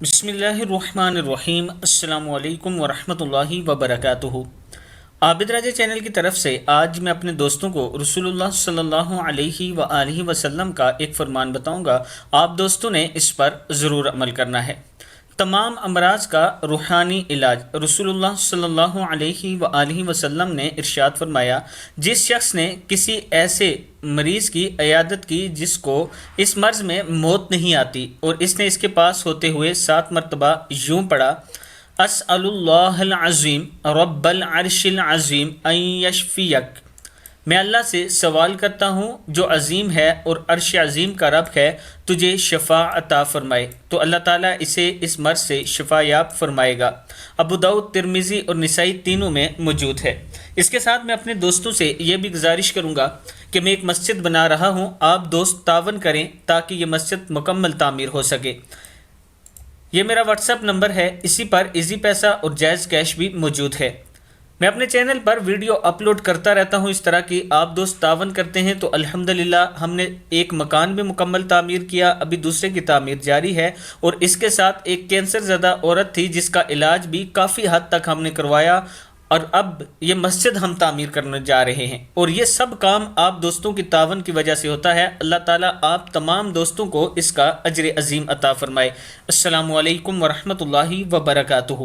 بسم اللہ الرحمن الرحیم۔ السلام علیکم ورحمۃ اللہ وبرکاتہ۔ عابد راجہ چینل کی طرف سے آج میں اپنے دوستوں کو رسول اللہ صلی اللہ علیہ وآلہ وسلم کا ایک فرمان بتاؤں گا۔ آپ دوستوں نے اس پر ضرور عمل کرنا ہے۔ تمام امراض کا روحانی علاج۔ رسول اللہ صلی اللہ علیہ وآلہ وسلم نے ارشاد فرمایا، جس شخص نے کسی ایسے مریض کی عیادت کی جس کو اس مرض میں موت نہیں آتی اور اس نے اس کے پاس ہوتے ہوئے 7 مرتبہ یوں پڑھا، اسأل اللہ العظیم رب العرش العظیم ان یشفیک، میں اللہ سے سوال کرتا ہوں جو عظیم ہے اور عرش عظیم کا رب ہے، تجھے شفا عطا فرمائے، تو اللہ تعالیٰ اسے اس مرض سے شفا یاب فرمائے گا۔ ابو داؤد، ترمذی اور نسائی تینوں میں موجود ہے۔ اس کے ساتھ میں اپنے دوستوں سے یہ بھی گزارش کروں گا کہ میں ایک مسجد بنا رہا ہوں، آپ دوست تعاون کریں تاکہ یہ مسجد مکمل تعمیر ہو سکے۔ یہ میرا واٹس ایپ نمبر ہے، اسی پر ایزی پیسہ اور جائز کیش بھی موجود ہے۔ میں اپنے چینل پر ویڈیو اپلوڈ کرتا رہتا ہوں اس طرح کی، آپ دوست تعاون کرتے ہیں تو الحمدللہ ہم نے ایک مکان بھی مکمل تعمیر کیا، ابھی دوسرے کی تعمیر جاری ہے، اور اس کے ساتھ ایک کینسر زدہ عورت تھی جس کا علاج بھی کافی حد تک ہم نے کروایا، اور اب یہ مسجد ہم تعمیر کرنے جا رہے ہیں، اور یہ سب کام آپ دوستوں کی تعاون کی وجہ سے ہوتا ہے۔ اللہ تعالیٰ آپ تمام دوستوں کو اس کا اجر عظیم عطا فرمائے۔ السلام علیکم ورحمۃ اللہ وبرکاتہ۔